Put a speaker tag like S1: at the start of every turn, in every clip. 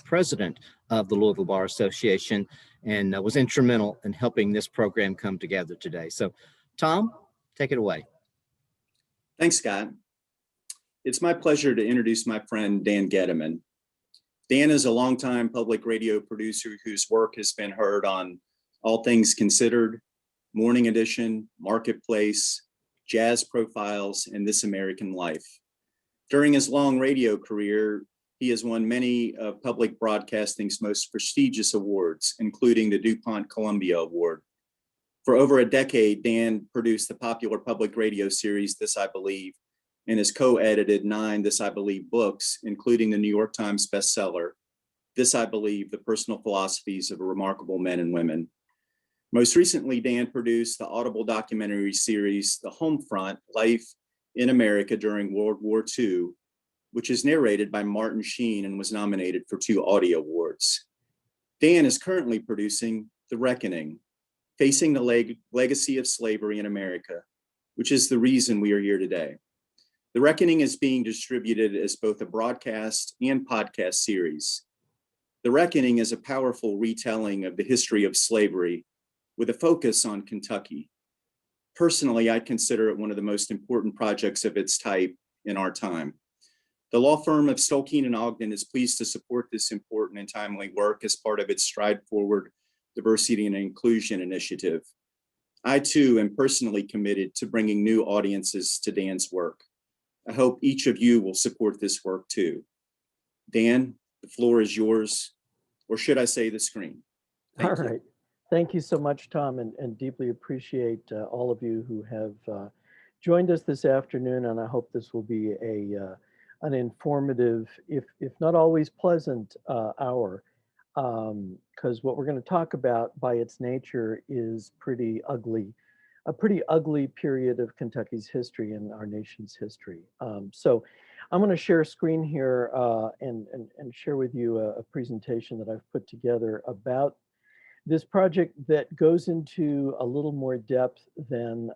S1: president of the Louisville Bar Association, and was instrumental in helping this program come together today. So, Tom, take it away.
S2: Thanks, Scott. It's my pleasure to introduce my friend, Dan Gediman. Dan is a longtime public radio producer whose work has been heard on All Things Considered, Morning Edition, Marketplace, Jazz Profiles, and This American Life. During his long radio career, he has won many of public broadcasting's most prestigious awards, including the DuPont Columbia Award. For over a decade, Dan produced the popular public radio series This I Believe, and has co-edited 9 This I Believe books, including the New York Times bestseller, This I Believe, The Personal Philosophies of Remarkable Men and Women. Most recently, Dan produced the Audible documentary series, The Homefront: Life in America During World War II, which is narrated by Martin Sheen and was nominated for 2 Audie Awards. Dan is currently producing The Reckoning: Facing the Legacy of Slavery in America, which is the reason we are here today. The Reckoning is being distributed as both a broadcast and podcast series. The Reckoning is a powerful retelling of the history of slavery with a focus on Kentucky. Personally, I consider it one of the most important projects of its type in our time. The law firm of Stolkeen and Ogden is pleased to support this important and timely work as part of its Stride Forward Diversity and Inclusion initiative. I too am personally committed to bringing new audiences to Dan's work. I hope each of you will support this work too. Dan, the floor is yours, or should I say the screen?
S3: All right. Thank you so much, Tom, and deeply appreciate all of you who have joined us this afternoon, and I hope this will be an informative, if not always pleasant, hour, because what we're going to talk about by its nature is a pretty ugly period of Kentucky's history and our nation's history. So I'm going to share a screen here and share with you a presentation that I've put together about this project that goes into a little more depth than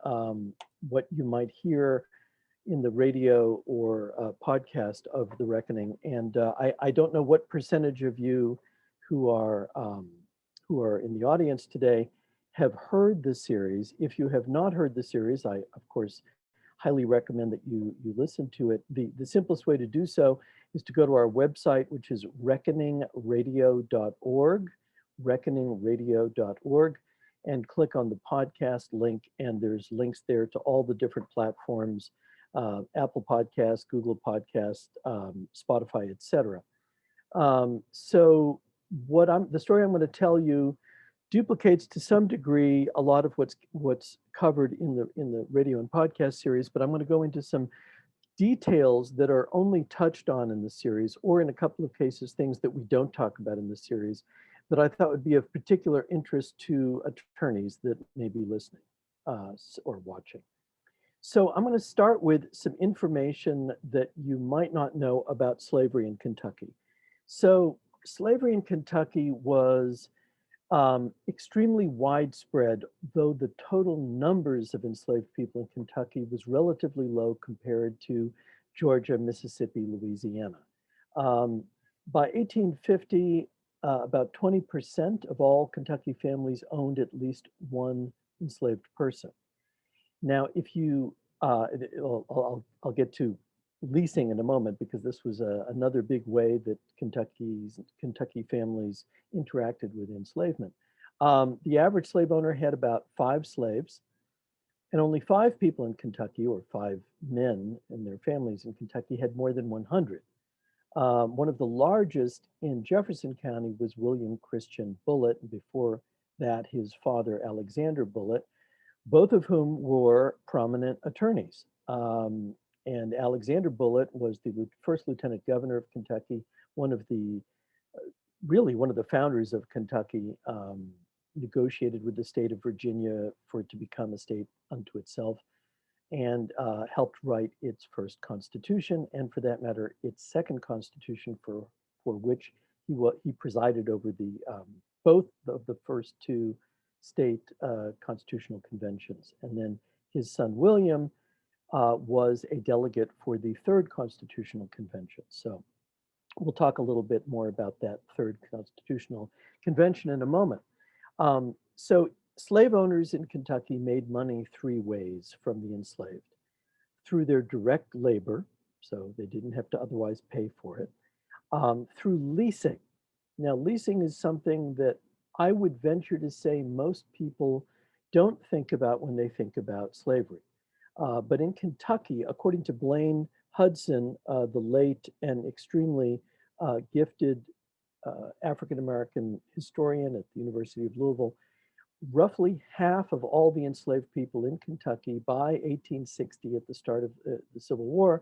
S3: what you might hear in the radio or podcast of The Reckoning. And I don't know what percentage of you who are in the audience today have heard the series. If you have not heard the series, I, of course, highly recommend that you listen to it. The simplest way to do so is to go to our website, which is reckoningradio.org, reckoningradio.org, and click on the podcast link, and there's links there to all the different platforms, Apple Podcasts, Google Podcasts, Spotify, etc. So the story I'm going to tell you duplicates to some degree a lot of what's covered in the radio and podcast series, but I'm going to go into some details that are only touched on in the series, or in a couple of cases, things that we don't talk about in the series that I thought would be of particular interest to attorneys that may be listening or watching. So I'm going to start with some information that you might not know about slavery in Kentucky. So slavery in Kentucky was extremely widespread, though the total numbers of enslaved people in Kentucky was relatively low compared to Georgia, Mississippi, Louisiana. By 1850, about 20% of all Kentucky families owned at least one enslaved person. Now, if you, I'll get to leasing in a moment, because this was another big way that Kentucky families interacted with enslavement. The average slave owner had about 5 slaves, and only 5 people in Kentucky, or 5 men and their families in Kentucky, had more than 100. One of the largest in Jefferson County was William Christian Bullitt, and before that his father Alexander Bullitt, both of whom were prominent attorneys. And Alexander Bullitt was the first lieutenant governor of Kentucky, one of the founders of Kentucky, negotiated with the state of Virginia for it to become a state unto itself, and helped write its first constitution, and for that matter, its second constitution, for which he presided over both of the first 2 state constitutional conventions. And then his son William was a delegate for the third constitutional convention. So We'll talk a little bit more about that third constitutional convention in a moment. So slave owners in Kentucky made money three ways from the enslaved: through their direct labor, so they didn't have to otherwise pay for it, through leasing. Now, leasing is something that I would venture to say most people don't think about when they think about slavery. But in Kentucky, according to Blaine Hudson, the late and extremely gifted African American historian at the University of Louisville, roughly half of all the enslaved people in Kentucky by 1860, at the start of the Civil War,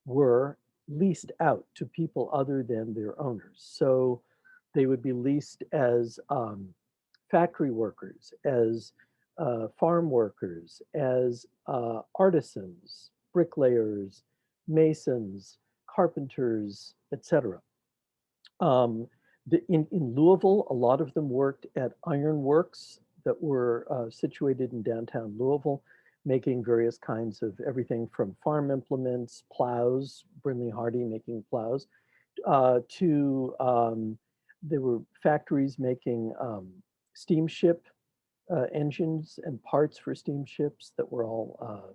S3: were leased out to people other than their owners. So they would be leased as factory workers, as farm workers, as artisans, bricklayers, masons, carpenters, etc. In Louisville, a lot of them worked at iron works that were situated in downtown Louisville, making various kinds of everything from farm implements, plows, Brinley Hardy making plows, to there were factories making steamship engines and parts for steamships that were all,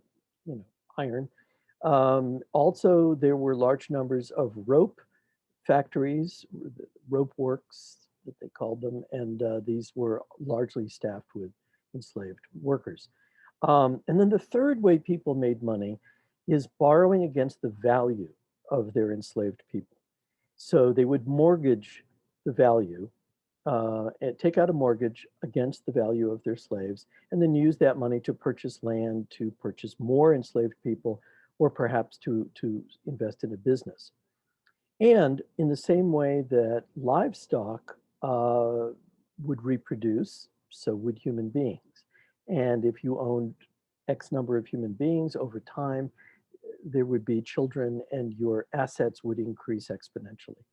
S3: iron. Also, there were large numbers of rope factories, rope works that they called them, and these were largely staffed with enslaved workers. And then the third way people made money is borrowing against the value of their enslaved people. So they would mortgage the value, and take out a mortgage against the value of their slaves, and then use that money to purchase land, to purchase more enslaved people, or perhaps to invest in a business. And in the same way that livestock would reproduce, so would human beings. And if you owned X number of human beings over time, there would be children and your assets would increase exponentially.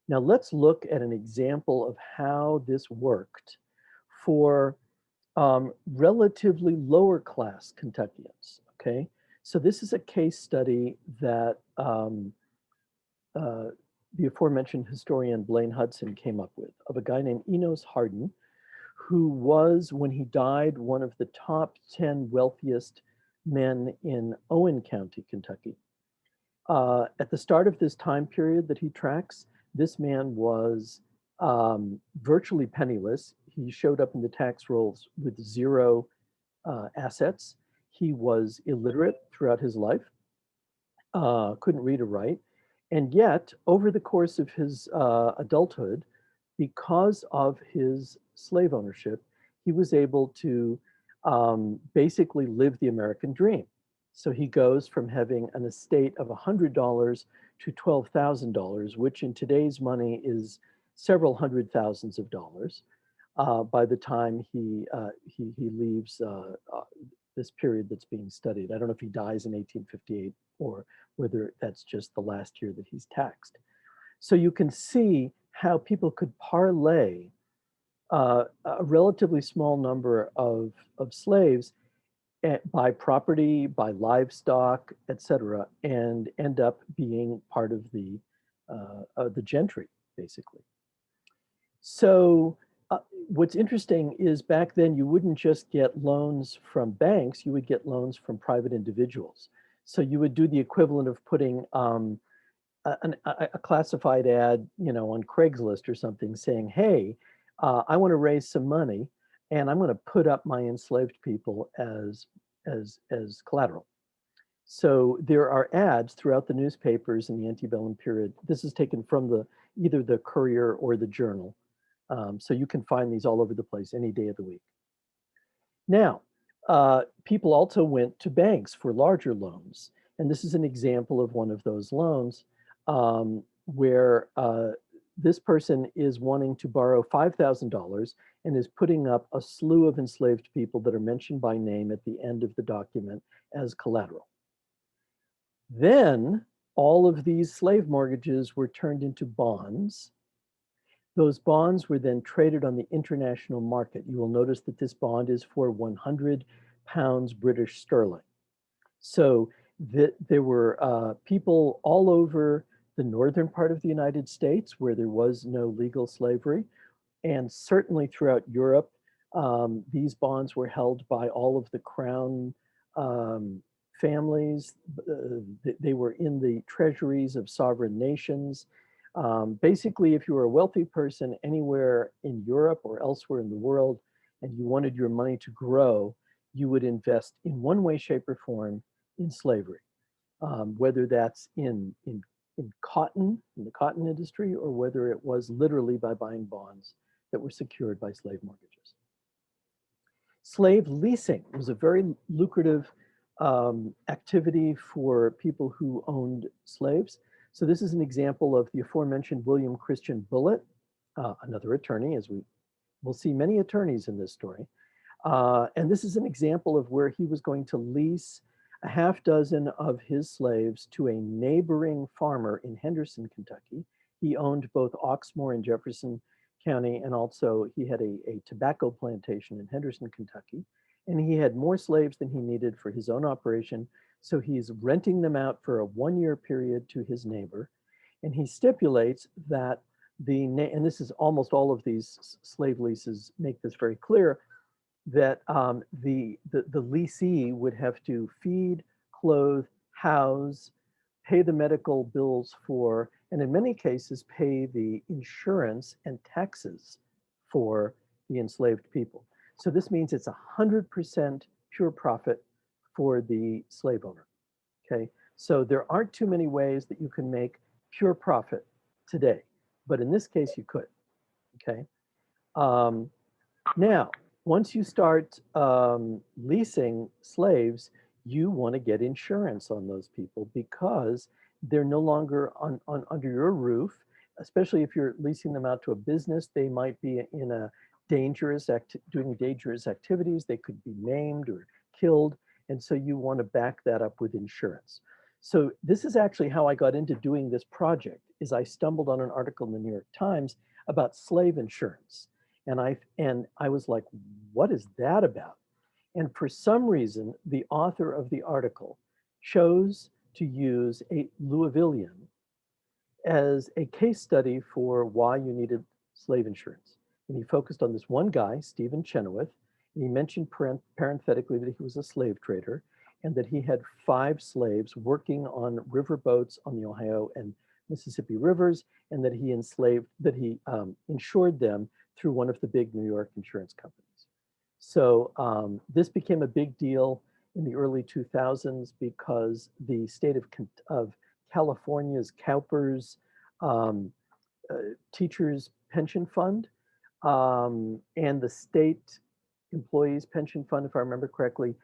S3: Now let's look at an example of how this worked for relatively lower class Kentuckians, okay? So this is a case study that the aforementioned historian Blaine Hudson came up with, of a guy named Enos Hardin, who was, when he died, one of the top 10 wealthiest men in Owen County, Kentucky. At the start of this time period that he tracks, this man was virtually penniless. He showed up in the tax rolls with zero assets. He was illiterate throughout his life, couldn't read or write. And yet, over the course of his adulthood, because of his slave ownership, he was able to basically live the American dream. So he goes from having an estate of $100 to $12,000, which in today's money is several hundred thousands of dollars. By the time he leaves this period that's being studied. I don't know if he dies in 1858 or whether that's just the last year that he's taxed. So you can see how people could parlay a relatively small number of slaves by property, by livestock, etc., and end up being part of the gentry, basically. So what's interesting is back then you wouldn't just get loans from banks, you would get loans from private individuals. So you would do the equivalent of putting a classified ad, on Craigslist or something, saying, "Hey, I want to raise some money, and I'm going to put up my enslaved people as collateral." So there are ads throughout the newspapers in the antebellum period. This is taken from either the Courier or the Journal. So you can find these all over the place any day of the week. Now, people also went to banks for larger loans. And this is an example of one of those loans where this person is wanting to borrow $5,000 and is putting up a slew of enslaved people that are mentioned by name at the end of the document as collateral. Then all of these slave mortgages were turned into bonds. Those bonds were then traded on the international market. You will notice that this bond is for 100 pounds British sterling. So there were people all over the northern part of the United States, where there was no legal slavery, and certainly throughout Europe, these bonds were held by all of the crown families. They were in the treasuries of sovereign nations. Basically, if you were a wealthy person anywhere in Europe or elsewhere in the world, and you wanted your money to grow, you would invest in one way, shape, or form in slavery, whether that's in cotton, in the cotton industry, or whether it was literally by buying bonds that were secured by slave mortgages. Slave leasing was a very lucrative activity for people who owned slaves. So this is an example of the aforementioned William Christian Bullitt, another attorney, as we will see many attorneys in this story. And this is an example of where he was going to lease a half dozen of his slaves to a neighboring farmer in Henderson, Kentucky. He owned both Oxmoor and Jefferson County, and also he had a tobacco plantation in Henderson, Kentucky. And he had more slaves than he needed for his own operation. So he's renting them out for a 1-year period to his neighbor. And he stipulates that and this is almost all of these slave leases make this very clear, that the leasee would have to feed, clothe, house, pay the medical bills for, and in many cases pay the insurance and taxes for the enslaved people. So this means it's 100% pure profit for the slave owner, okay? So there aren't too many ways that you can make pure profit today, but in this case you could, okay? Now, once you start leasing slaves, you want to get insurance on those people because they're no longer under your roof, especially if you're leasing them out to a business. They might be in a doing dangerous activities. They could be maimed or killed. And so you want to back that up with insurance. So this is actually how I got into doing this project, is I stumbled on an article in the New York Times about slave insurance. And I was like, what is that about? And for some reason, the author of the article chose to use a Louisvillian as a case study for why you needed slave insurance. And he focused on this one guy, Stephen Chenoweth, and he mentioned parenthetically that he was a slave trader and that he had 5 slaves working on river boats on the Ohio and Mississippi rivers, and that he insured them through one of the big New York insurance companies. So this became a big deal in the early 2000s because the state of California's CalPERS teachers pension fund and the state employees pension fund, if I remember correctly,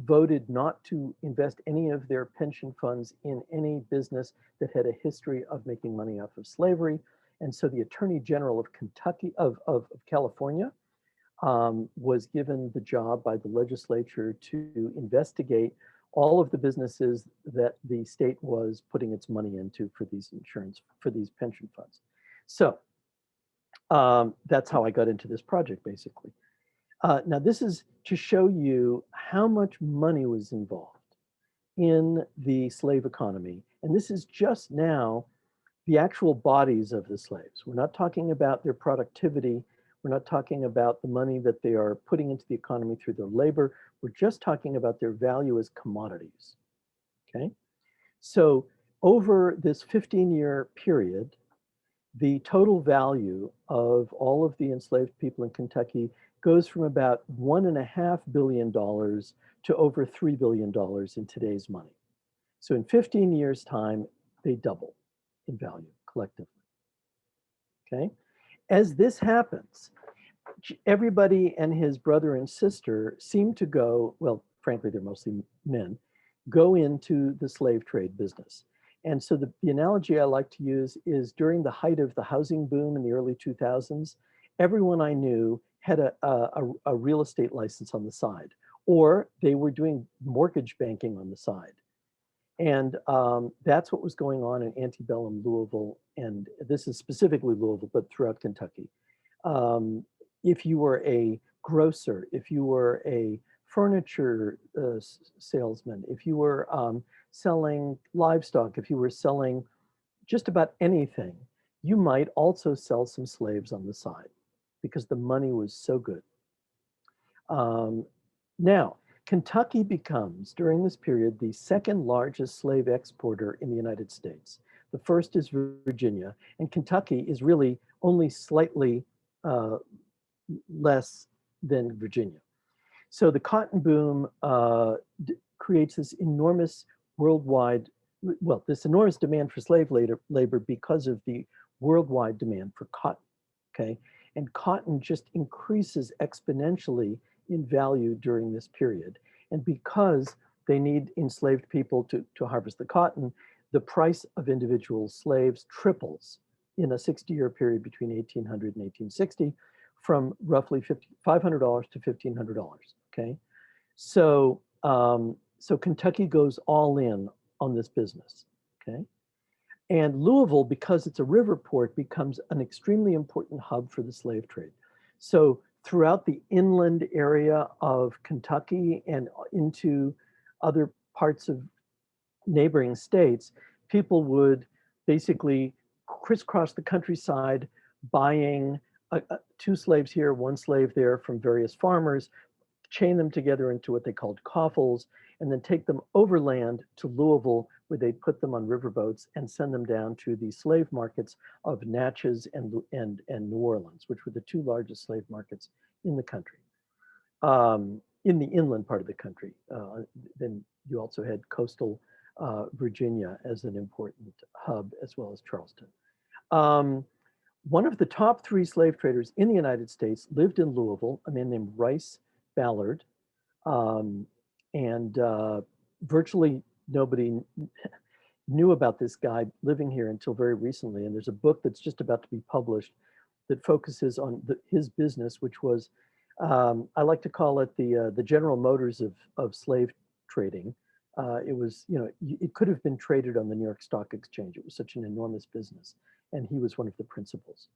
S3: voted not to invest any of their pension funds in any business that had a history of making money off of slavery. And so the Attorney General of California was given the job by the legislature to investigate all of the businesses that the state was putting its money into for these pension funds. So that's how I got into this project, basically. Now this is to show you how much money was involved in the slave economy. And this is just now the actual bodies of the slaves. We're not talking about their productivity. We're not talking about the money that they are putting into the economy through their labor. We're just talking about their value as commodities, okay? So over this 15-year period, the total value of all of the enslaved people in Kentucky goes from about $1.5 billion to over $3 billion in today's money. So in 15 years' time, they double in value collectively, okay? As this happens, everybody and his brother and sister seem to go, well, frankly, they're mostly men, go into the slave trade business. And so the analogy I like to use is during the height of the housing boom in the early 2000s, everyone I knew had a real estate license on the side, or they were doing mortgage banking on the side. And that's what was going on in antebellum Louisville. And this is specifically Louisville, but throughout Kentucky. If you were a grocer, if you were a furniture salesman, if you were selling livestock, if you were selling just about anything, you might also sell some slaves on the side because the money was so good. Now, Kentucky becomes, during this period, the second largest slave exporter in the United States. The first is Virginia, and Kentucky is really only slightly less than Virginia. So the cotton boom creates this enormous worldwide, well, this enormous demand for slave labor because of the worldwide demand for cotton, okay? And cotton just increases exponentially in value during this period. And because they need enslaved people to harvest the cotton, the price of individual slaves triples in a 60-year period between 1800 and 1860, from roughly $500 to $1,500, okay? So, so Kentucky goes all in on this business, okay? And Louisville, because it's a river port, becomes an extremely important hub for the slave trade. So throughout the inland area of Kentucky and into other parts of neighboring states, people would basically crisscross the countryside buying 2 slaves here, 1 slave there from various farmers, chain them together into what they called coffles, and then take them overland to Louisville, where they'd put them on riverboats and send them down to the slave markets of Natchez and New Orleans, which were the 2 largest slave markets in the country, in the inland part of the country. Then you also had coastal Virginia as an important hub, as well as Charleston. One of the top 3 slave traders in the United States lived in Louisville, a man named Rice Ballard, and virtually nobody knew about this guy living here until very recently. And there's a book that's just about to be published that focuses on his business, which was, I like to call it the General Motors of slave trading. It was, you know, it could have been traded on the New York Stock Exchange. It was such an enormous business, and he was one of the principals.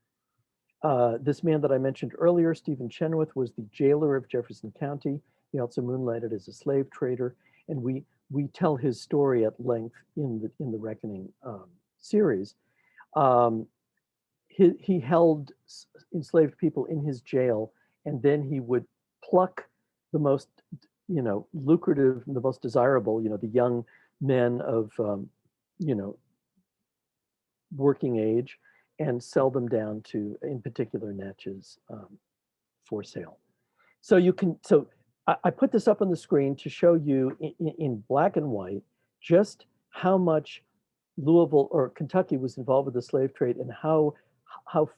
S3: This man that I mentioned earlier, Stephen Chenoweth, was the jailer of Jefferson County. He also moonlighted as a slave trader, and we tell his story at length in the Reckoning series. He held enslaved people in his jail, and then he would pluck the most, you know, lucrative, the most desirable, you know, the young men of, you know, working age, and sell them down to, in particular, Natchez, for sale. So you can, so I put this up on the screen to show you in black and white just how much Louisville or Kentucky was involved with the slave trade, and how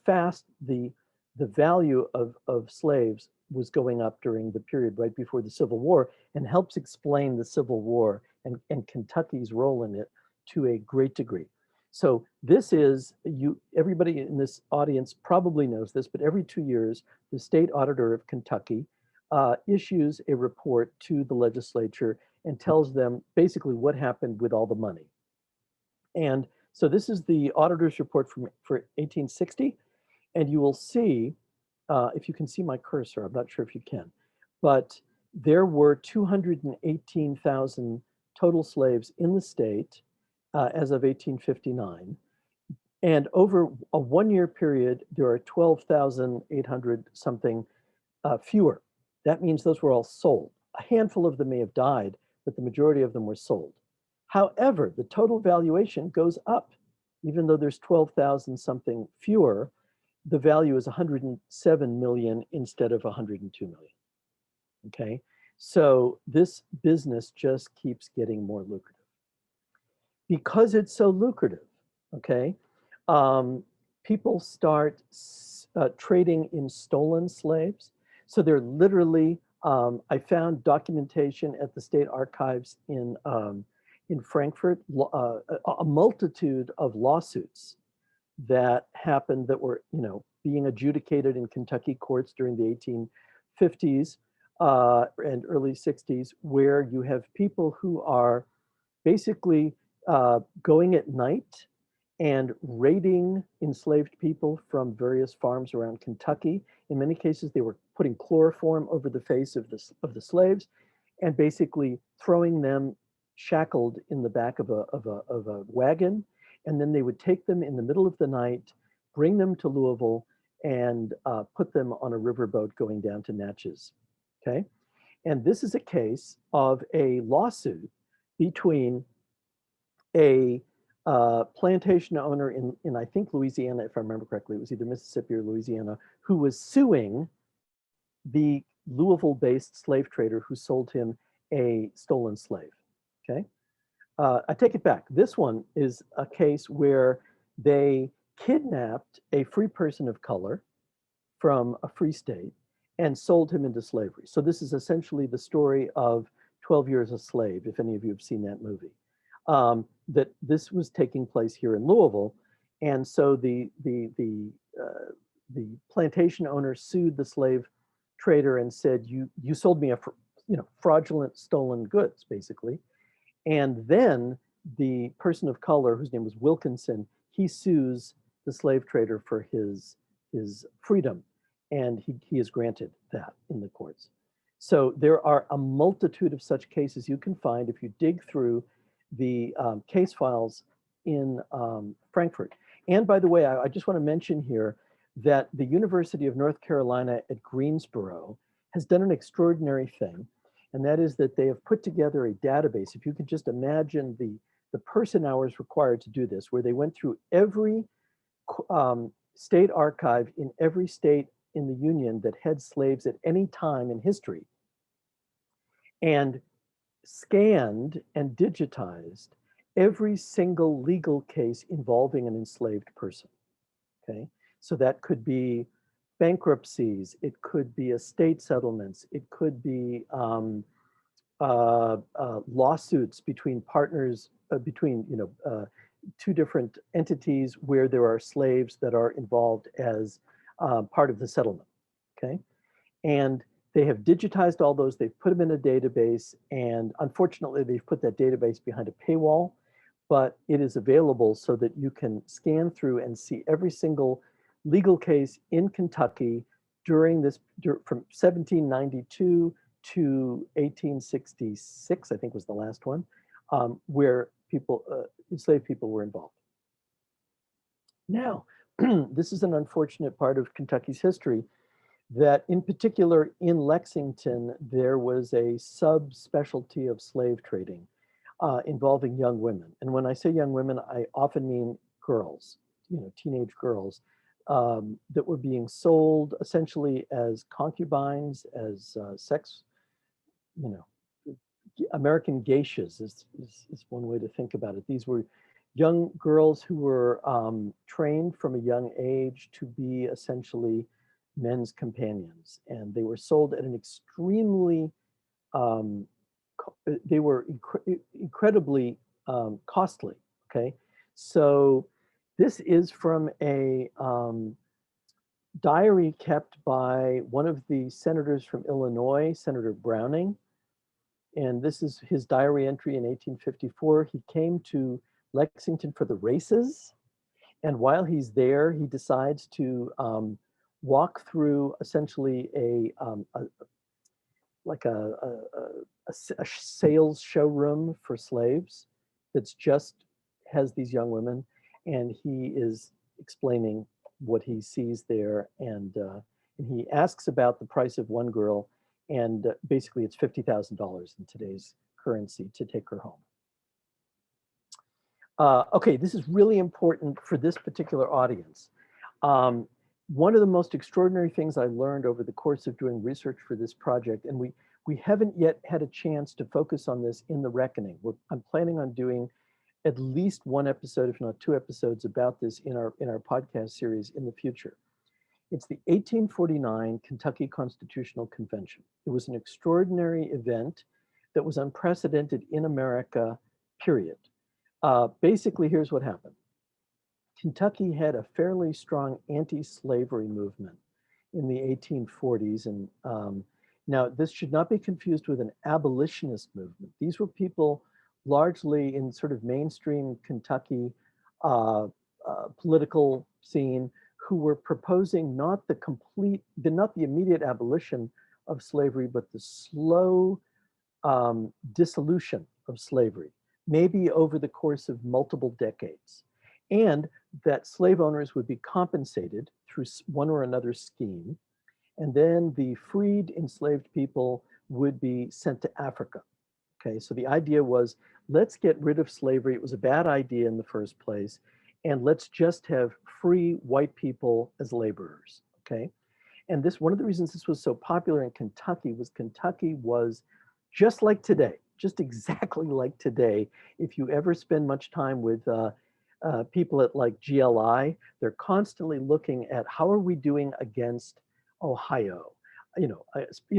S3: fast the value of slaves was going up during the period right before the Civil War, and helps explain the Civil War and Kentucky's role in it to a great degree. So this is, everybody in this audience probably knows this, but every 2 years, the state auditor of Kentucky issues a report to the legislature and tells them basically what happened with all the money. And so this is the auditor's report for 1860. And you will see, if you can see my cursor, I'm not sure if you can, but there were 218,000 total slaves in the state as of 1859. And over a 1-year period, there are 12,800 something fewer. That means those were all sold. A handful of them may have died, but the majority of them were sold. However, the total valuation goes up. Even though there's 12,000 something fewer, the value is 107 million instead of 102 million. Okay, so this business just keeps getting more lucrative. Because it's so lucrative, okay, people start trading in stolen slaves. So they're literally, I found documentation at the state archives in Frankfurt, a multitude of lawsuits that happened that were, you know, being adjudicated in Kentucky courts during the 1850s and early 60s, where you have people who are basically going at night and raiding enslaved people from various farms around Kentucky. In many cases, they were putting chloroform over the face of the slaves and basically throwing them shackled in the back of a wagon and then they would take them in the middle of the night, bring them to Louisville, and put them on a riverboat going down to Natchez. Okay, and this is a case of a lawsuit between a plantation owner in I think Louisiana, if I remember correctly, it was either Mississippi or Louisiana, who was suing the Louisville-based slave trader who sold him a stolen slave. Okay, I take it back. This one is a case where they kidnapped a free person of color from a free state and sold him into slavery. So this is essentially the story of 12 Years a Slave, if any of you have seen that movie. That this was taking place here in Louisville, and so the plantation owner sued the slave trader and said, you sold me a fraudulent stolen goods, basically. And then the person of color, whose name was Wilkinson, he sues the slave trader for his freedom, and he is granted that in the courts. So there are a multitude of such cases you can find if you dig through the case files in Frankfurt. And by the way, I just want to mention here that the University of North Carolina at Greensboro has done an extraordinary thing, and that is that they have put together a database. If you could just imagine the person hours required to do this, where they went through every state archive in every state in the Union that had slaves at any time in history, and scanned and digitized every single legal case involving an enslaved person. Okay, so that could be bankruptcies, it could be estate settlements, it could be lawsuits between partners, between two different entities where there are slaves that are involved as part of the settlement. Okay, and they have digitized all those, they've put them in a database, and unfortunately they've put that database behind a paywall, but it is available so that you can scan through and see every single legal case in Kentucky during this, from 1792 to 1866, I think was the last one, where enslaved people were involved. Now, this is an unfortunate part of Kentucky's history, that in particular in Lexington, there was a subspecialty of slave trading involving young women. And when I say young women, I often mean girls, teenage girls that were being sold essentially as concubines, as sex, American geishas is one way to think about it. These were young girls who were trained from a young age to be essentially men's companions, and they were sold at an extremely, they were incredibly costly. Okay, so this is from a diary kept by one of the senators from Illinois, Senator Browning, and this is his diary entry in 1854. He came to Lexington for the races, and while he's there, he decides to walk through essentially a sales showroom for slaves that's just has these young women, and he is explaining what he sees there, and he asks about the price of one girl, and basically it's $50,000 in today's currency to take her home. Okay, this is really important for this particular audience. One of the most extraordinary things I learned over the course of doing research for this project, and we haven't yet had a chance to focus on this in The Reckoning. I'm planning on doing at least one episode, if not two episodes, about this in our podcast series in the future. It's the 1849 Kentucky Constitutional Convention. It was an extraordinary event that was unprecedented in America, period. Basically, here's what happened. Kentucky had a fairly strong anti-slavery movement in the 1840s. And now this should not be confused with an abolitionist movement. These were people largely in sort of mainstream Kentucky political scene who were proposing not the immediate abolition of slavery, but the slow dissolution of slavery, maybe over the course of multiple decades. and that slave owners would be compensated through one or another scheme. And then the freed enslaved people would be sent to Africa. Okay, so the idea was, let's get rid of slavery. It was a bad idea in the first place. And let's just have free white people as laborers. Okay. And this, one of the reasons this was so popular in Kentucky was just like today, just exactly like today. If you ever spend much time with people at like GLI, they're constantly looking at how are we doing against Ohio,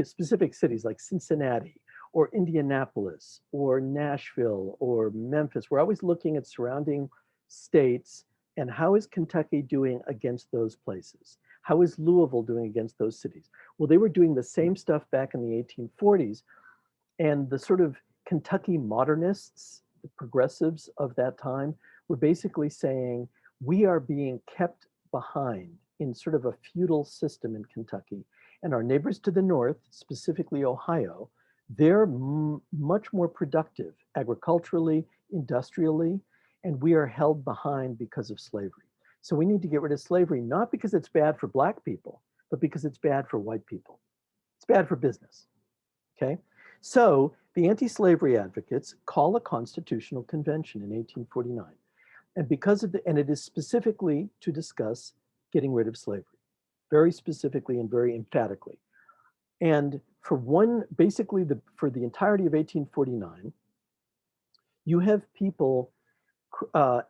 S3: specific cities like Cincinnati or Indianapolis or Nashville or Memphis. We're always looking at surrounding states and how is Kentucky doing against those places? How is Louisville doing against those cities? Well, they were doing the same stuff back in the 1840s, and the sort of Kentucky modernists, the progressives of that time, were basically saying, we are being kept behind in sort of a feudal system in Kentucky. And our neighbors to the north, specifically Ohio, they're much more productive agriculturally, industrially, and we are held behind because of slavery. So we need to get rid of slavery, not because it's bad for Black people, but because it's bad for white people. It's bad for business, okay? So the anti-slavery advocates call a constitutional convention in 1849. And it is specifically to discuss getting rid of slavery, very specifically and very emphatically. And for the entirety of 1849, you have people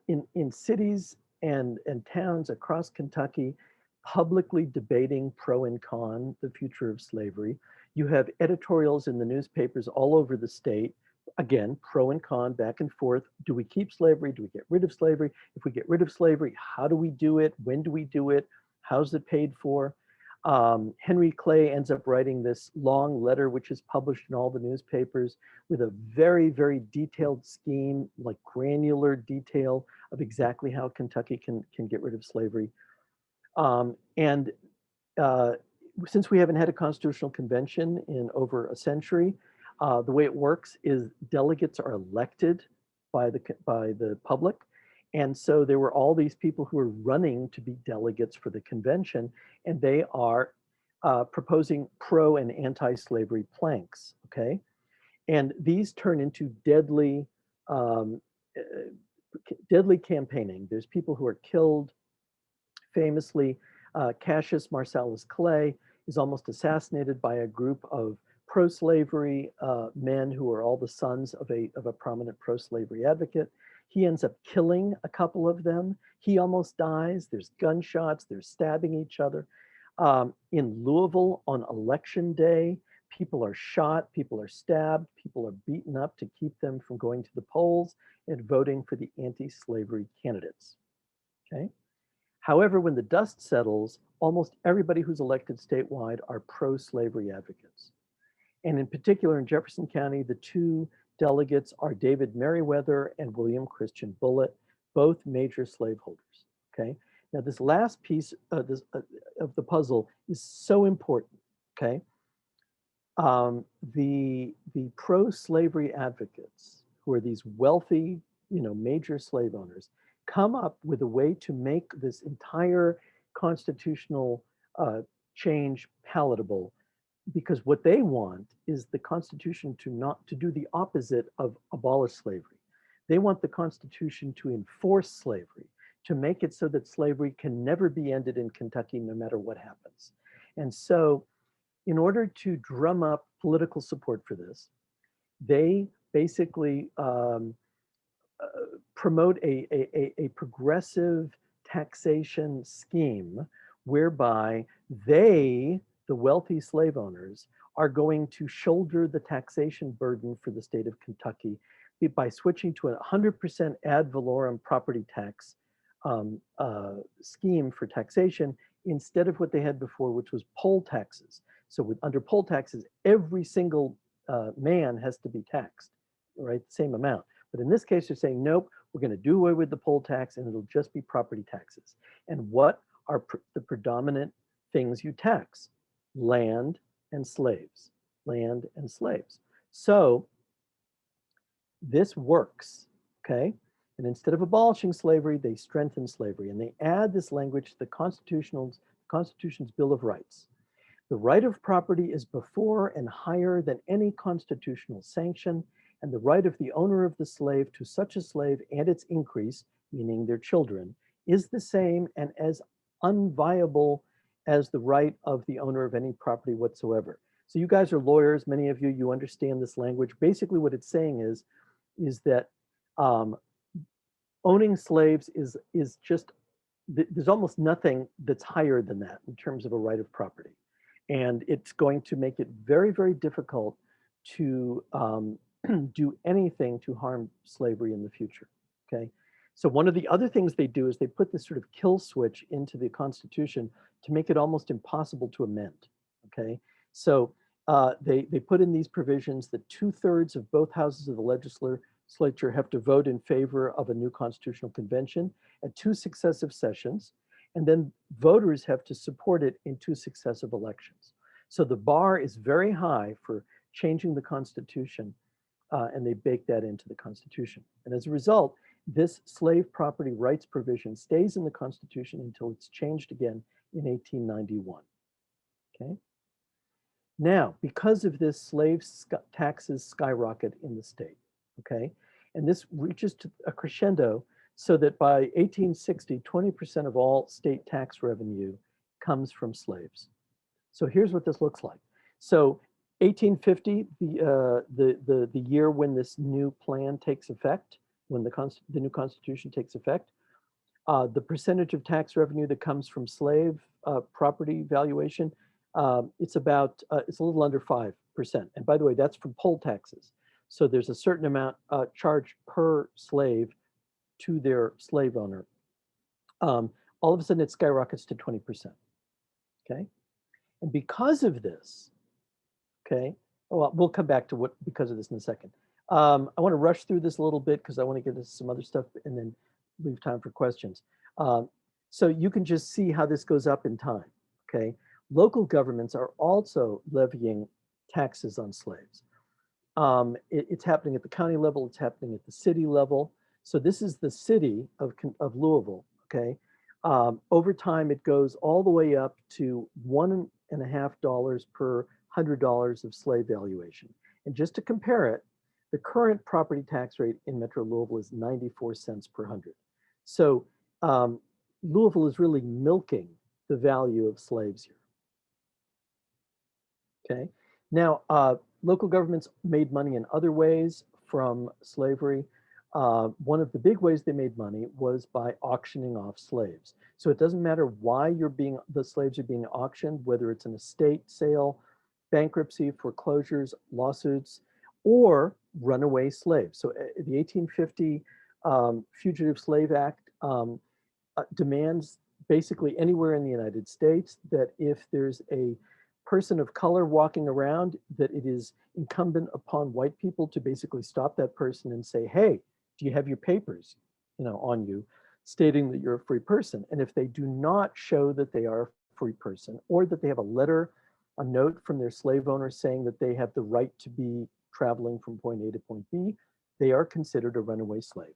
S3: in cities and towns across Kentucky publicly debating pro and con the future of slavery. You have editorials in the newspapers all over the state, again, pro and con, back and forth. Do we keep slavery? Do we get rid of slavery? If we get rid of slavery, how do we do it? When do we do it? How's it paid for? Henry Clay ends up writing this long letter, which is published in all the newspapers with a very, very detailed scheme, like granular detail of exactly how Kentucky can get rid of slavery. Since we haven't had a constitutional convention in over a century, the way it works is delegates are elected by the public. And so there were all these people who were running to be delegates for the convention, and they are proposing pro and anti-slavery planks, okay? And these turn into deadly campaigning. There's people who are killed. Famously, Cassius Marcellus Clay is almost assassinated by a group of pro-slavery men who are all the sons of a prominent pro-slavery advocate. He ends up killing a couple of them. He almost dies. There's gunshots. They're stabbing each other. In Louisville on election day, people are shot, people are stabbed, people are beaten up to keep them from going to the polls and voting for the anti-slavery candidates, okay? However, when the dust settles, almost everybody who's elected statewide are pro-slavery advocates. And in particular, in Jefferson County, the two delegates are David Meriwether and William Christian Bullitt, both major slaveholders, okay? Now, this last piece of the puzzle is so important, okay? The pro-slavery advocates, who are these wealthy, major slave owners, come up with a way to make this entire constitutional change palatable, because what they want is the Constitution to do the opposite of abolish slavery. They want the Constitution to enforce slavery, to make it so that slavery can never be ended in Kentucky, no matter what happens. And so, in order to drum up political support for this, they basically promote a progressive taxation scheme whereby they, the wealthy slave owners, are going to shoulder the taxation burden for the state of Kentucky by switching to a 100% ad valorem property tax scheme for taxation instead of what they had before, which was poll taxes. So under poll taxes, every single man has to be taxed, right? Same amount. But in this case, they're saying, nope, we're going to do away with the poll tax and it'll just be property taxes. And what are the predominant things you tax? Land and slaves, land and slaves. So this works, okay? And instead of abolishing slavery, they strengthen slavery. And they add this language to the Constitution's Bill of Rights. The right of property is before and higher than any constitutional sanction, and the right of the owner of the slave to such a slave and its increase, meaning their children, is the same and as unviable as the right of the owner of any property whatsoever. So you guys are lawyers, many of you, you understand this language. Basically what it's saying is that owning slaves is just, there's almost nothing that's higher than that in terms of a right of property. And it's going to make it very, very difficult to do anything to harm slavery in the future, okay? So one of the other things they do is they put this sort of kill switch into the Constitution to make it almost impossible to amend, okay? So they put in these provisions that 2/3 of both houses of the legislature have to vote in favor of a new constitutional convention at 2 successive sessions, and then voters have to support it in 2 successive elections. So the bar is very high for changing the Constitution, and they bake that into the Constitution. And as a result, this slave property rights provision stays in the Constitution until it's changed again in 1891, okay? Now, because of this, slave taxes skyrocket in the state, okay? And this reaches to a crescendo so that by 1860, 20% of all state tax revenue comes from slaves. So here's what this looks like. So 1850, the year when this new plan takes effect, when the new Constitution takes effect, the percentage of tax revenue that comes from slave property valuation, it's a little under 5%. And by the way, that's from poll taxes. So there's a certain amount charged per slave to their slave owner. All of a sudden it skyrockets to 20%, okay? And because of this, okay, well, we'll come back to what because of this in a second. I want to rush through this a little bit because I want to get into some other stuff and then leave time for questions. So you can just see how this goes up in time, okay? Local governments are also levying taxes on slaves. It's happening at the county level, it's happening at the city level. So this is the city of Louisville, okay? Over time, it goes all the way up to $1.50 per $100 of slave valuation. And just to compare it, the current property tax rate in Metro Louisville is 94 cents per 100. So Louisville is really milking the value of slaves here. Okay, now local governments made money in other ways from slavery. One of the big ways they made money was by auctioning off slaves. So it doesn't matter why the slaves are being auctioned, whether it's an estate sale, bankruptcy, foreclosures, lawsuits, or runaway slaves. So the 1850 Fugitive Slave Act demands basically anywhere in the United States that if there's a person of color walking around, that it is incumbent upon white people to basically stop that person and say, hey, do you have your papers, on you, stating that you're a free person? And if they do not show that they are a free person, or that they have a note from their slave owner saying that they have the right to be traveling from point A to point B, they are considered a runaway slave.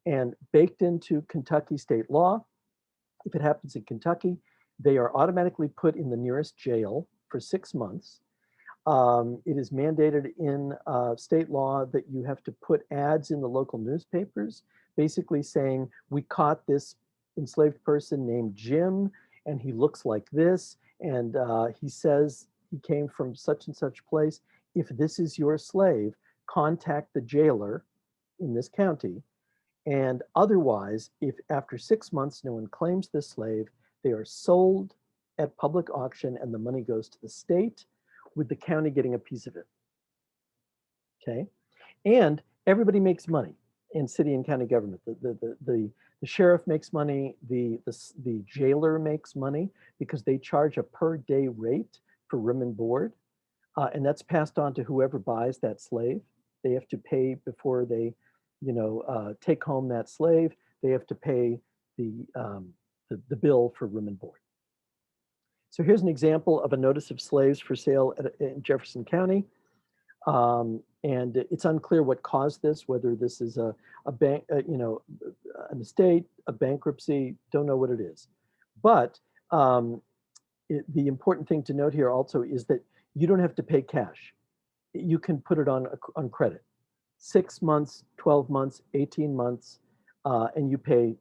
S3: And baked into Kentucky state law, if it happens in Kentucky, they are automatically put in the nearest jail for 6 months. It is mandated in state law that you have to put ads in the local newspapers, basically saying, we caught this enslaved person named Jim, and he looks like this, and he says he came from such and such place. If this is your slave, contact the jailer in this county. And otherwise, if after 6 months no one claims this slave, they are sold at public auction and the money goes to the state, with the county getting a piece of it, okay? And everybody makes money in city and county government. The sheriff makes money, the jailer makes money because they charge a per day rate for room and board, and that's passed on to whoever buys that slave. They have to pay before they, take home that slave. They have to pay the bill for room and board. So here's an example of a notice of slaves for sale in Jefferson County. And it's unclear what caused this, whether this is a bank, an estate, a bankruptcy, don't know what it is. But the important thing to note here also is that you don't have to pay cash. You can put it on credit. 6 months, 12 months, 18 months, and you pay,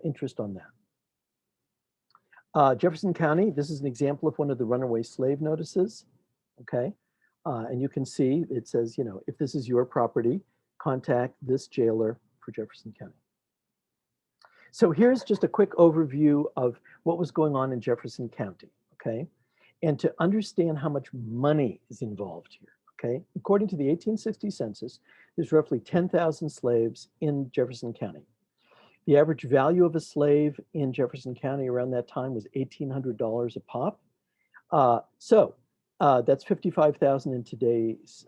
S3: interest on that. Jefferson County, this is an example of one of the runaway slave notices, okay? And you can see it says, if this is your property, contact this jailer for Jefferson County. So here's just a quick overview of what was going on in Jefferson County, okay? And to understand how much money is involved here, okay? According to the 1860 census, there's roughly 10,000 slaves in Jefferson County. The average value of a slave in Jefferson County around that time was $1,800 a pop. That's $55,000 in today's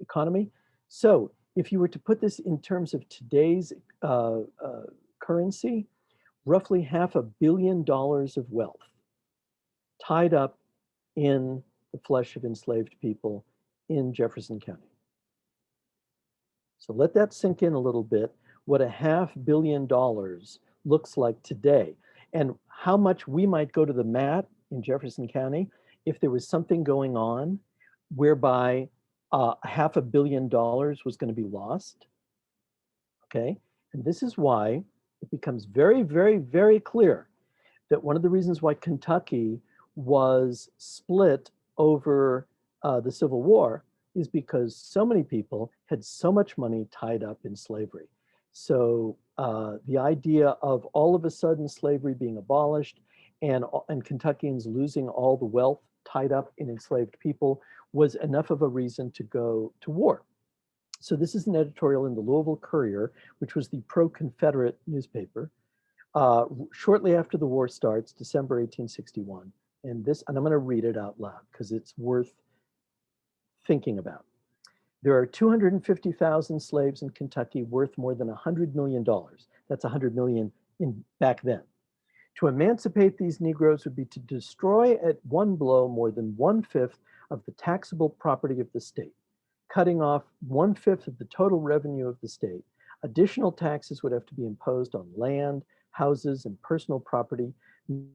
S3: economy. So if you were to put this in terms of today's currency, roughly $500 million of wealth tied up in the flesh of enslaved people in Jefferson County. So let that sink in a little bit, what $500 million looks like today, and how much we might go to the mat in Jefferson County if there was something going on whereby $500 million was going to be lost, okay? And this is why it becomes very, very, very clear that one of the reasons why Kentucky was split over the Civil War is because so many people had so much money tied up in slavery. So the idea of all of a sudden slavery being abolished and Kentuckians losing all the wealth tied up in enslaved people was enough of a reason to go to war. So this is an editorial in the Louisville Courier, which was the pro-Confederate newspaper, shortly after the war starts, December 1861. And I'm going to read it out loud because it's worth thinking about. There are 250,000 slaves in Kentucky worth more than $100 million. That's $100 million back then. To emancipate these Negroes would be to destroy at one blow more than 1/5 of the taxable property of the state, cutting off 1/5 of the total revenue of the state. Additional taxes would have to be imposed on land, houses, and personal property.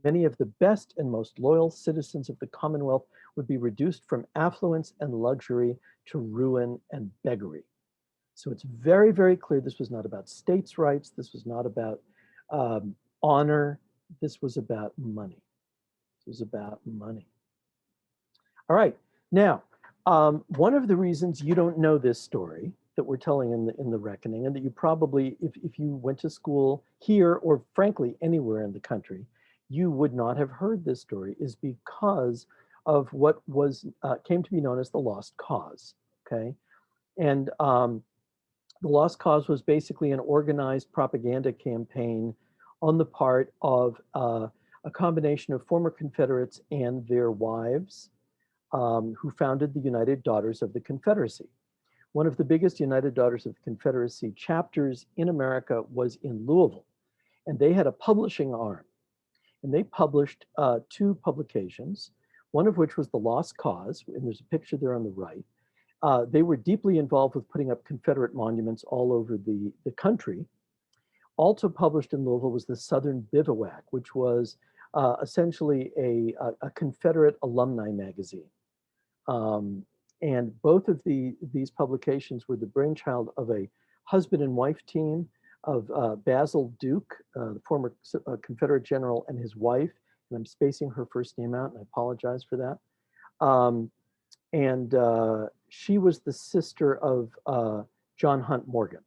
S3: Many of the best and most loyal citizens of the Commonwealth would be reduced from affluence and luxury to ruin and beggary. So it's very, very clear this was not about states' rights. This was not about honor. This was about money. This was about money. All right. Now, one of the reasons you don't know this story that we're telling in the Reckoning, and that you probably, if you went to school here or frankly anywhere in the country, you would not have heard this story, is because of what was came to be known as the Lost Cause. Okay, and the Lost Cause was basically an organized propaganda campaign on the part of a combination of former Confederates and their wives, who founded the United Daughters of the Confederacy. One of the biggest United Daughters of the Confederacy chapters in America was in Louisville, and they had a publishing arm. And they published 2 publications, one of which was The Lost Cause, and there's a picture there on the right. They were deeply involved with putting up Confederate monuments all over the country. Also published in Louisville was the Southern Bivouac, which was essentially a Confederate alumni magazine. And both of these publications were the brainchild of a husband and wife team of Basil Duke, the former Confederate general, and his wife, and I'm spacing her first name out, and I apologize for that. She was the sister of John Hunt Morgan.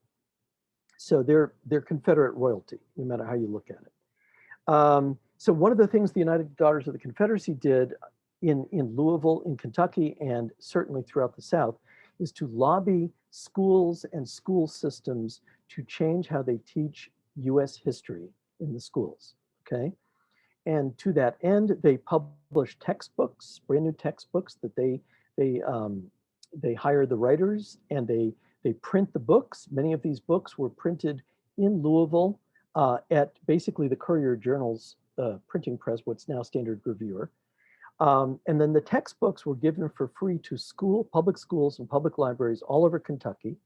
S3: So they're Confederate royalty, no matter how you look at it. So one of the things the United Daughters of the Confederacy did in Louisville, in Kentucky, and certainly throughout the South, is to lobby schools and school systems to change how they teach US history in the schools, okay? And to that end, they publish textbooks, brand new textbooks that they hire the writers, and they print the books. Many of these books were printed in Louisville at basically the Courier Journal's printing press, what's now Standard Gravure. And then the textbooks were given for free to public schools and public libraries all over Kentucky.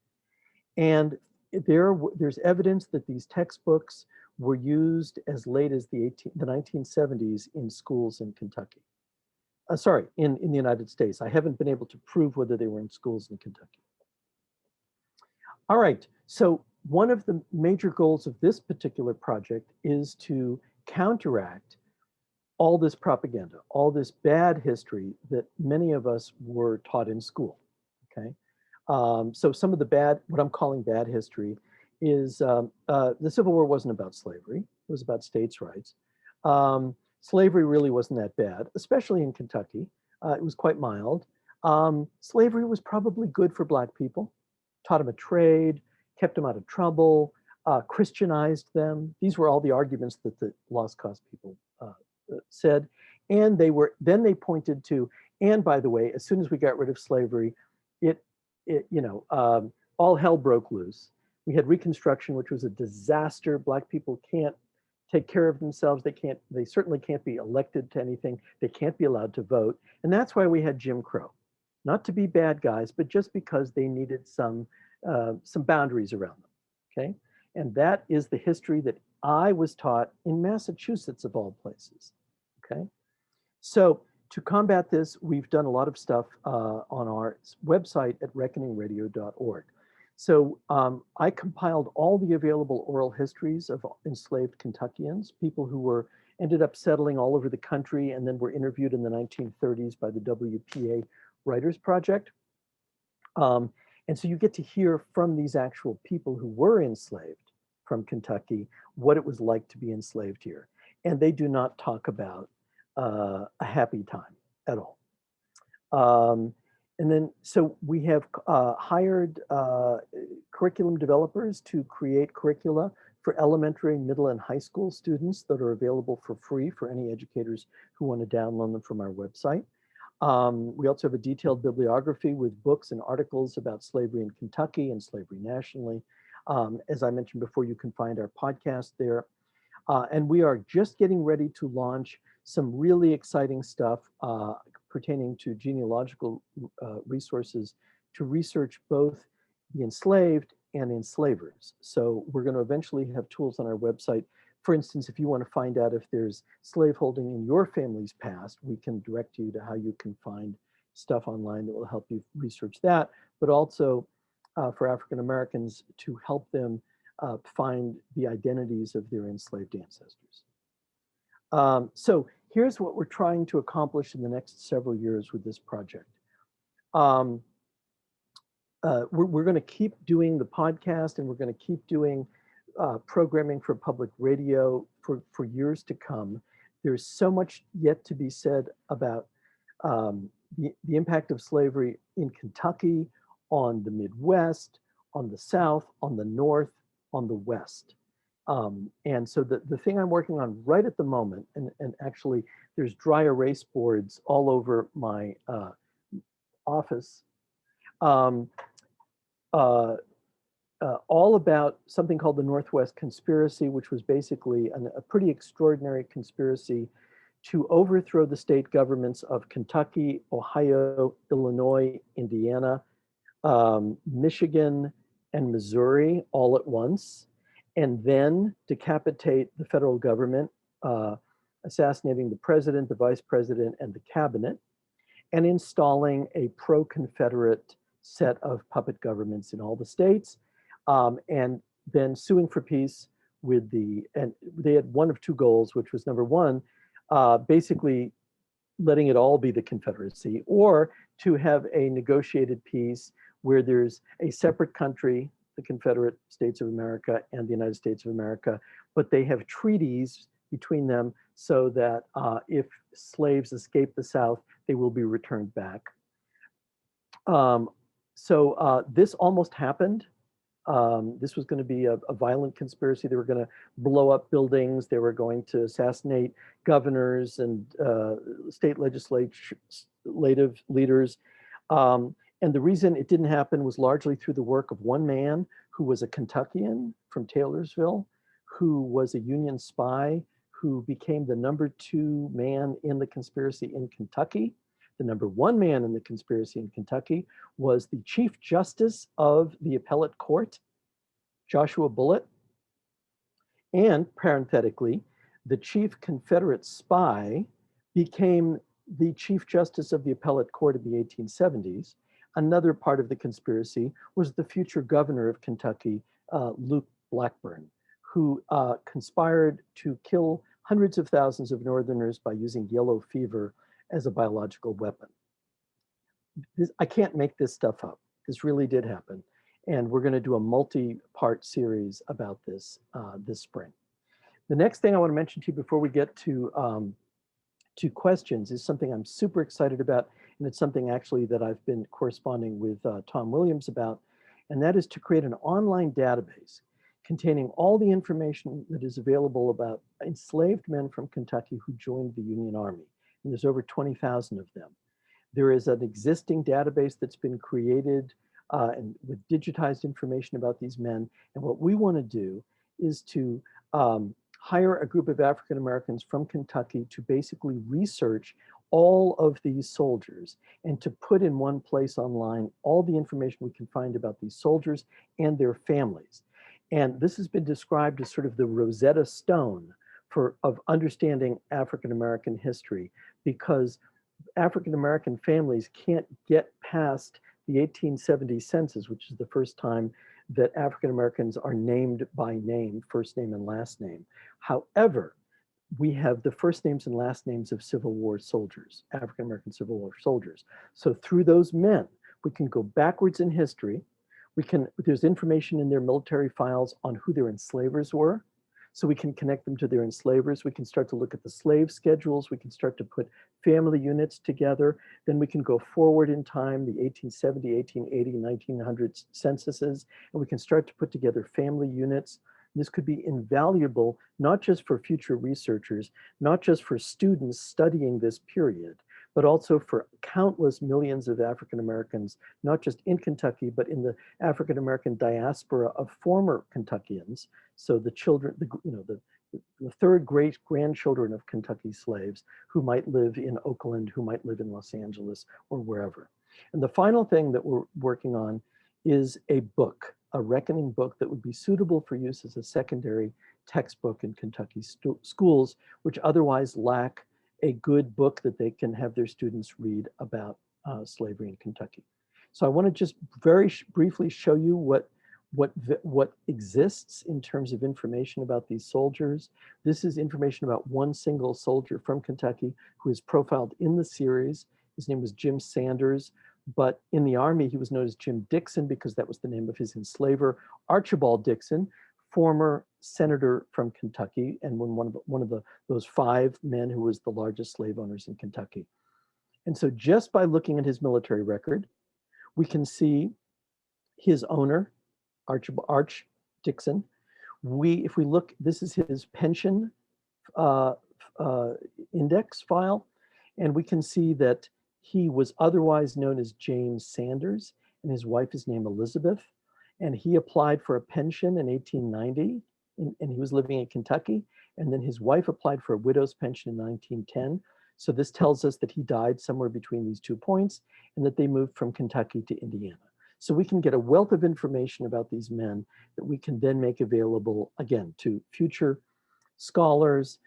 S3: And there's evidence that these textbooks were used as late as the 1970s in schools in Kentucky. Sorry, in the United States. I haven't been able to prove whether they were in schools in Kentucky. All right, so one of the major goals of this particular project is to counteract all this propaganda, all this bad history that many of us were taught in school, okay? So some of the what I'm calling bad history is the Civil War wasn't about slavery, it was about states' rights. Slavery really wasn't that bad, especially in Kentucky. It was quite mild. Slavery was probably good for Black people, taught them a trade, kept them out of trouble, Christianized them. These were all the arguments that the lost cause people said. And then they pointed to, and by the way, as soon as we got rid of slavery, all hell broke loose. We had Reconstruction, which was a disaster. Black people can't take care of themselves. They certainly can't be elected to anything. They can't be allowed to vote. And that's why we had Jim Crow. Not to be bad guys, but just because they needed some boundaries around them, okay? And that is the history that I was taught in Massachusetts, of all places, okay? So to combat this, we've done a lot of stuff on our website at reckoningradio.org. So I compiled all the available oral histories of enslaved Kentuckians, people who ended up settling all over the country and then were interviewed in the 1930s by the WPA Writers Project. And so you get to hear from these actual people who were enslaved from Kentucky, what it was like to be enslaved here. And they do not talk about a happy time at all. And then, so we have hired curriculum developers to create curricula for elementary, middle, and high school students that are available for free for any educators who want to download them from our website. We also have a detailed bibliography with books and articles about slavery in Kentucky and slavery nationally. As I mentioned before, you can find our podcast there. And we are just getting ready to launch some really exciting stuff pertaining to genealogical resources to research both the enslaved and enslavers. So we're going to eventually have tools on our website. For instance, if you want to find out if there's slaveholding in your family's past, we can direct you to how you can find stuff online that will help you research that, but also for African Americans to help them find the identities of their enslaved ancestors. So here's what we're trying to accomplish in the next several years with this project. We're going to keep doing the podcast, and we're going to keep doing programming for public radio for years to come. There's so much yet to be said about the impact of slavery in Kentucky, on the Midwest, on the South, on the North, on the West. And so the thing I'm working on right at the moment, and actually there's dry erase boards all over my office, all about something called the Northwest Conspiracy, which was basically a pretty extraordinary conspiracy to overthrow the state governments of Kentucky, Ohio, Illinois, Indiana, Michigan, and Missouri all at once, and then decapitate the federal government, assassinating the president, the vice president, and the cabinet, and installing a pro-Confederate set of puppet governments in all the states, and then suing for peace with and they had one of two goals, which was number one, basically letting it all be the Confederacy, or to have a negotiated peace where there's a separate country, the Confederate States of America and the United States of America, but they have treaties between them so that if slaves escape the South, they will be returned back. So this almost happened. This was going to be a violent conspiracy. They were going to blow up buildings. They were going to assassinate governors and state legislative leaders. And the reason it didn't happen was largely through the work of one man who was a Kentuckian from Taylorsville, who was a Union spy, who became the #2 man in the conspiracy in Kentucky. The #1 man in the conspiracy in Kentucky was the Chief Justice of the Appellate Court, Joshua Bullitt. And parenthetically, the chief Confederate spy became the Chief Justice of the Appellate Court in the 1870s. Another part of the conspiracy was the future governor of Kentucky, Luke Blackburn, who conspired to kill hundreds of thousands of Northerners by using yellow fever as a biological weapon. I can't make this stuff up. This really did happen. And we're going to do a multi-part series about this this spring. The next thing I want to mention to you before we get to questions is something I'm super excited about, and it's something actually that I've been corresponding with Tom Williams about, and that is to create an online database containing all the information that is available about enslaved men from Kentucky who joined the Union Army. And there's over 20,000 of them. There is an existing database that's been created and with digitized information about these men. And what we want to do is to hire a group of African Americans from Kentucky to basically research all of these soldiers and to put in one place online all the information we can find about these soldiers and their families. And this has been described as sort of the Rosetta Stone of understanding African American history, because African American families can't get past the 1870 census, which is the first time that African Americans are named by name, first name and last name. However, we have the first names and last names of Civil War soldiers, African American Civil War soldiers. So through those men, we can go backwards in history. There's information in their military files on who their enslavers were. So we can connect them to their enslavers. We can start to look at the slave schedules. We can start to put family units together. Then we can go forward in time, the 1870, 1880, 1900 censuses, and we can start to put together family units. This could be invaluable, not just for future researchers, not just for students studying this period, but also for countless millions of African Americans, not just in Kentucky, but in the African American diaspora of former Kentuckians. So the children, the third great grandchildren of Kentucky slaves who might live in Oakland, who might live in Los Angeles or wherever. And the final thing that we're working on is a book, a reckoning book that would be suitable for use as a secondary textbook in Kentucky schools, which otherwise lack a good book that they can have their students read about slavery in Kentucky. So I want to just very briefly show you what exists in terms of information about these soldiers. This is information about one single soldier from Kentucky who is profiled in the series. His name was Jim Sanders, but in the Army, he was known as Jim Dixon because that was the name of his enslaver, Archibald Dixon, former senator from Kentucky, and one of those 5 men who was the largest slave owners in Kentucky. And so just by looking at his military record, we can see his owner, Arch Dixon. If we look, this is his pension index file, and we can see that he was otherwise known as James Sanders, and his wife is named Elizabeth, and he applied for a pension in 1890, and he was living in Kentucky, and then his wife applied for a widow's pension in 1910. So this tells us that he died somewhere between these 2 points, and that they moved from Kentucky to Indiana. So we can get a wealth of information about these men that we can then make available, again, to future scholars,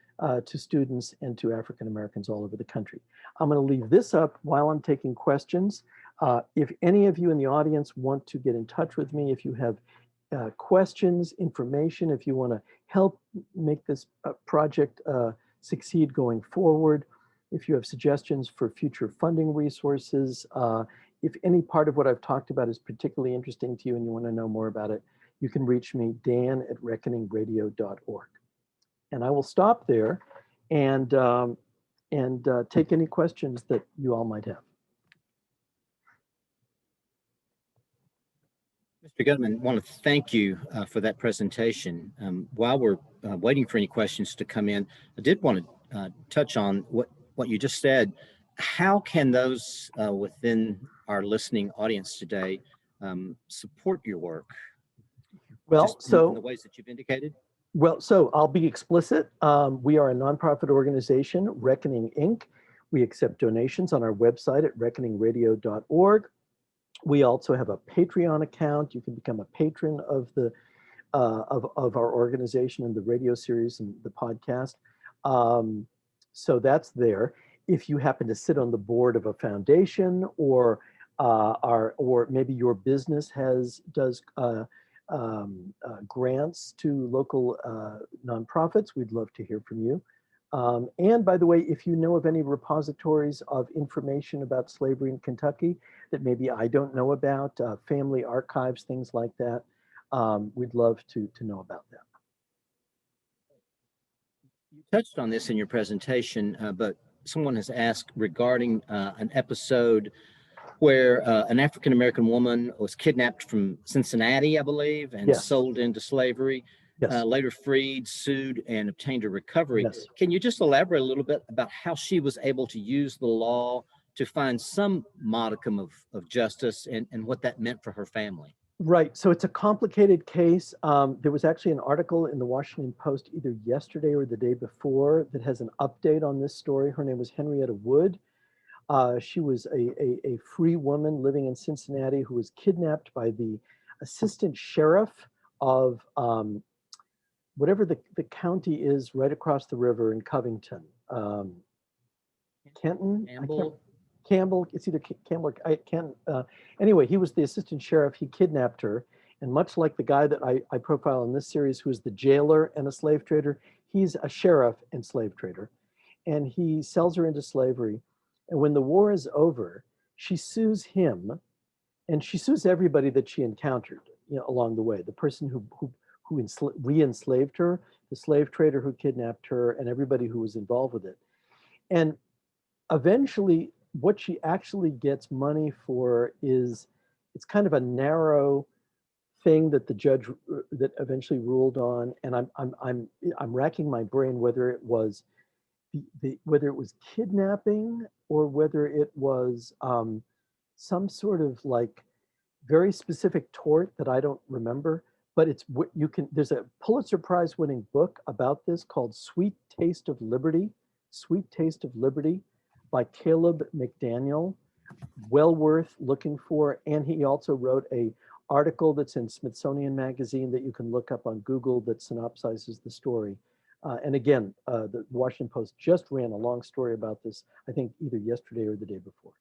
S3: to students, and to African Americans all over the country. I'm going to leave this up while I'm taking questions. If any of you in the audience want to get in touch with me, if you have questions, information, if you want to help make this project succeed going forward, if you have suggestions for future funding resources, if any part of what I've talked about is particularly interesting to you and you want to know more about it, you can reach me, dan@reckoningradio.org. And I will stop there and take any questions that you all might have.
S1: Mr. Gediman, I want to thank you for that presentation. While we're waiting for any questions to come in, I did want to touch on what you just said. How can those within our listening audience today support your work?
S3: Well,
S1: in the ways that you've indicated?
S3: Well, so I'll be explicit. We are a nonprofit organization, Reckoning Inc. We accept donations on our website at reckoningradio.org. We also have a Patreon account. You can become a patron of the of our organization and the radio series and the podcast. So that's there. If you happen to sit on the board of a foundation, or or maybe your business does grants to local nonprofits, we'd love to hear from you. And by the way, if you know of any repositories of information about slavery in Kentucky that maybe I don't know about, family archives, things like that, we'd love to know about that.
S1: You touched on this in your presentation, but someone has asked regarding an episode where an African-American woman was kidnapped from Cincinnati, I believe, and
S3: Yes.
S1: sold into slavery,
S3: Yes.
S1: later freed, sued, and obtained a recovery.
S3: Yes.
S1: Can you just elaborate a little bit about how she was able to use the law to find some modicum of justice, and what that meant for her family?
S3: Right. So it's a complicated case. There was actually an article in the Washington Post either yesterday or the day before that has an update on this story. Her name was Henrietta Wood. She was a free woman living in Cincinnati who was kidnapped by the assistant sheriff of whatever the county is right across the river in Covington. Kenton? Campbell, it's either Campbell or Kent. Anyway, he was the assistant sheriff. He kidnapped her. And much like the guy that I profile in this series, who is the jailer and a slave trader, he's a sheriff and slave trader. And he sells her into slavery. And when the war is over, she sues him, and she sues everybody that she encountered, along the way. The person who re-enslaved her, the slave trader who kidnapped her, and everybody who was involved with it. And eventually, what she actually gets money for is, it's kind of a narrow thing that the judge that eventually ruled on, and I'm racking my brain whether it was whether it was kidnapping or whether it was some sort of like very specific tort that I don't remember. But it's what you can. There's a Pulitzer Prize winning book about this called "Sweet Taste of Liberty." Sweet Taste of Liberty by Caleb McDaniel, well worth looking for. And he also wrote a article that's in Smithsonian Magazine that you can look up on Google that synopsizes the story. And again, the Washington Post just ran a long story about this, I think either yesterday or the day before.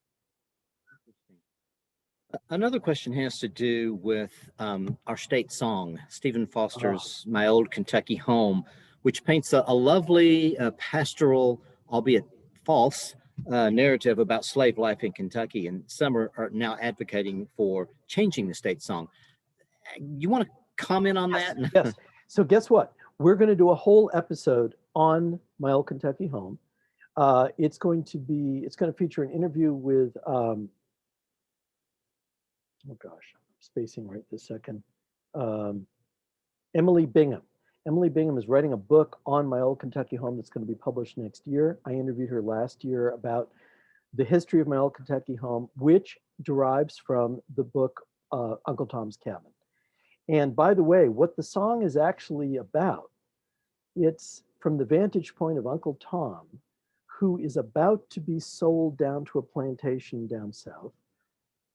S1: Another question has to do with our state song, Stephen Foster's My Old Kentucky Home, which paints a lovely pastoral, albeit false, narrative about slave life in Kentucky. And some are now advocating for changing the state song. You want to comment on that?
S3: Yes. So guess what? We're going to do a whole episode on My Old Kentucky Home. It's going to feature an interview with, oh gosh, I'm spacing right this second. Emily Bingham. Emily Bingham is writing a book on My Old Kentucky Home that's going to be published next year. I interviewed her last year about the history of My Old Kentucky Home, which derives from the book Uncle Tom's Cabin. And by the way, what the song is actually about, it's from the vantage point of Uncle Tom, who is about to be sold down to a plantation down south.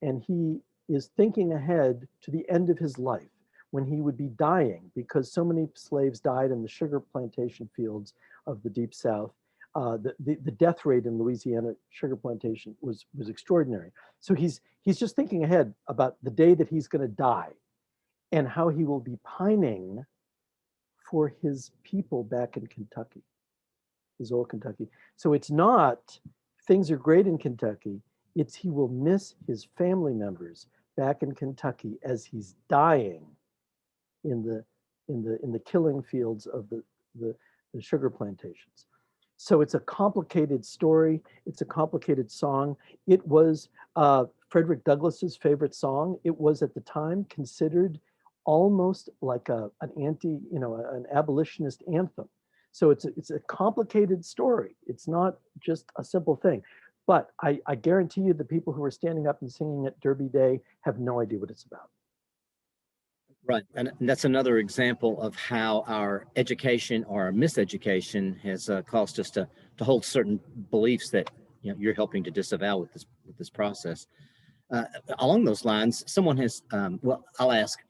S3: And he is thinking ahead to the end of his life, when he would be dying, because so many slaves died in the sugar plantation fields of the Deep South. The death rate in Louisiana sugar plantation was extraordinary. So he's just thinking ahead about the day that he's going to die, and how he will be pining for his people back in Kentucky, his old Kentucky. So it's not things are great in Kentucky, it's he will miss his family members back in Kentucky as he's dying in the killing fields of the sugar plantations. So it's a complicated story. It's a complicated song. It was Frederick Douglass's favorite song. It was at the time considered almost like an abolitionist anthem. So it's a complicated story. It's not just a simple thing. But I guarantee you the people who are standing up and singing at Derby Day have no idea what it's about.
S1: Right. And that's another example of how our education or our miseducation has caused us to hold certain beliefs that you're helping to disavow with this process. Uh, Along those lines, someone has, well, I'll ask,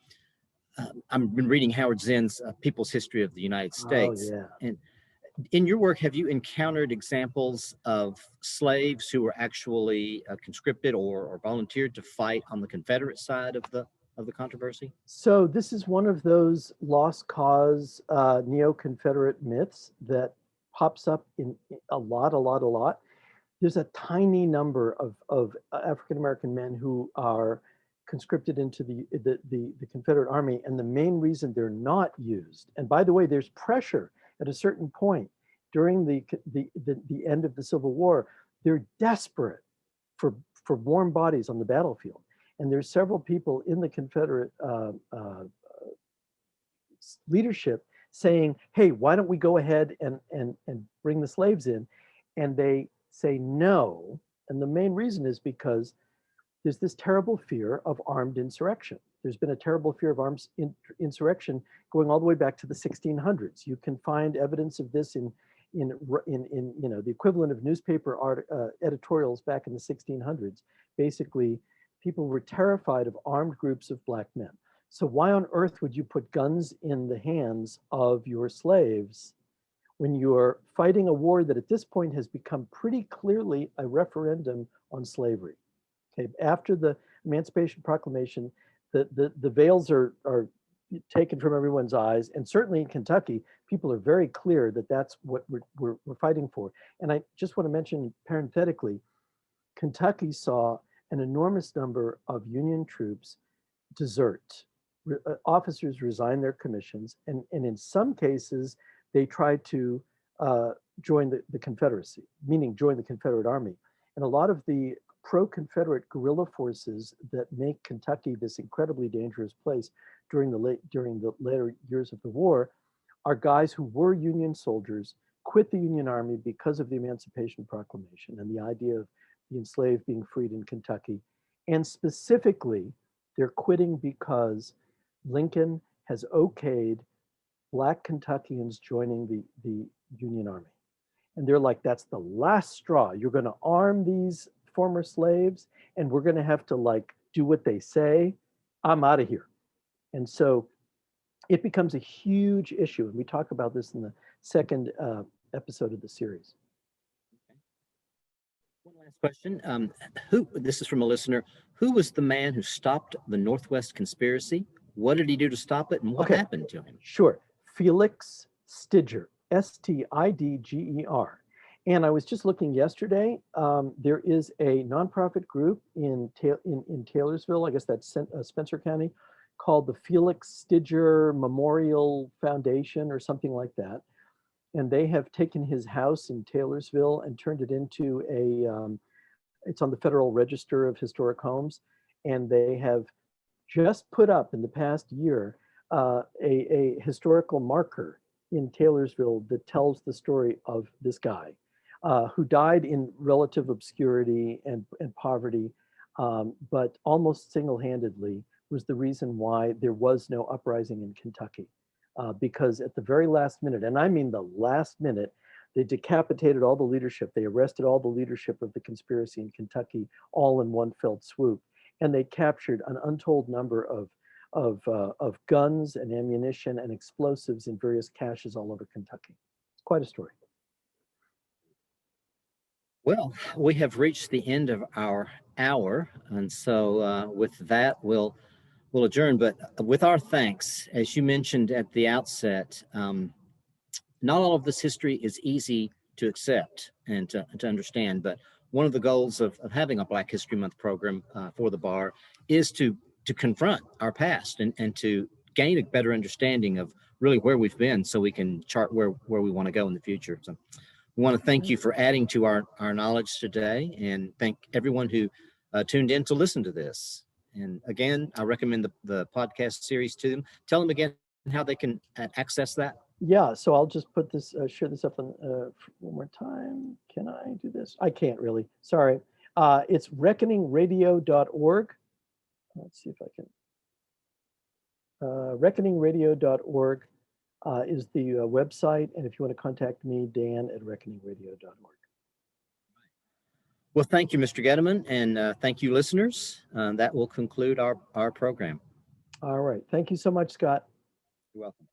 S1: I've been reading Howard Zinn's People's History of the United
S3: Oh
S1: States.
S3: yeah.
S1: And in your work, have you encountered examples of slaves who were actually conscripted or volunteered to fight on the Confederate side of the controversy?
S3: So this is one of those lost cause neo-Confederate myths that pops up in a lot. There's a tiny number of African American men who are conscripted into the Confederate Army, and the main reason they're not used. And by the way, there's pressure at a certain point during the end of the Civil War. They're desperate for warm bodies on the battlefield, and there's several people in the Confederate leadership saying, "Hey, why don't we go ahead and bring the slaves in?" And they say no. And the main reason is because there's this terrible fear of armed insurrection. There's been a terrible fear of armed insurrection going all the way back to the 1600s. You can find evidence of this in the equivalent of newspaper editorials back in the 1600s. Basically, people were terrified of armed groups of black men. So why on earth would you put guns in the hands of your slaves when you're fighting a war that at this point has become pretty clearly a referendum on slavery? Okay, after the Emancipation Proclamation, the veils are taken from everyone's eyes, and certainly in Kentucky, people are very clear that that's what we're fighting for. And I just want to mention parenthetically, Kentucky saw an enormous number of Union troops desert. Officers resign their commissions, and in some cases, they tried to join the Confederacy, meaning join the Confederate Army. And a lot of the pro-Confederate guerrilla forces that make Kentucky this incredibly dangerous place during the later years of the war are guys who were Union soldiers, quit the Union Army because of the Emancipation Proclamation and the idea of the enslaved being freed in Kentucky. And specifically, they're quitting because Lincoln has okayed Black Kentuckians joining the Union Army. And they're like, that's the last straw. You're going to arm these former slaves, and we're going to have to like do what they say. I'm out of here. And so it becomes a huge issue. And we talk about this in the second episode of the series.
S1: One last question. This is from a listener. Who was the man who stopped the Northwest conspiracy? What did he do to stop it, and what happened to him?
S3: Sure. Felix Stidger, Stidger. And I was just looking yesterday. There is a nonprofit group in Taylorsville, I guess that's Spencer County, called the Felix Stidger Memorial Foundation or something like that. And they have taken his house in Taylorsville and turned it into it's on the Federal Register of Historic Homes. And they have just put up in the past year a historical marker in Taylorsville that tells the story of this guy who died in relative obscurity and poverty, but almost single-handedly was the reason why there was no uprising in Kentucky. Because at the very last minute, and I mean the last minute, they decapitated all the leadership. They arrested all the leadership of the conspiracy in Kentucky all in one fell swoop. And they captured an untold number of guns and ammunition and explosives in various caches all over Kentucky. It's quite a story.
S1: Well, we have reached the end of our hour, and so with that, we'll adjourn. But with our thanks, as you mentioned at the outset, not all of this history is easy to accept and to understand. But one of the goals of having a Black History Month program for the bar is to confront our past and to gain a better understanding of really where we've been, so we can chart where we want to go in the future. So we want to thank you for adding to our knowledge today, and thank everyone who tuned in to listen to this. And again, I recommend the podcast series to them. Tell them again how they can access that.
S3: Yeah, so I'll just put this, share this up on, one more time. Can I do this? I can't really, sorry. It's reckoningradio.org. Let's see if I can. reckoningradio.org is the website. And if you want to contact me, dan@reckoningradio.org.
S1: Well, thank you, Mr. Gediman, and thank you, listeners. That will conclude our program.
S3: All right. Thank you so much, Scott.
S1: You're welcome.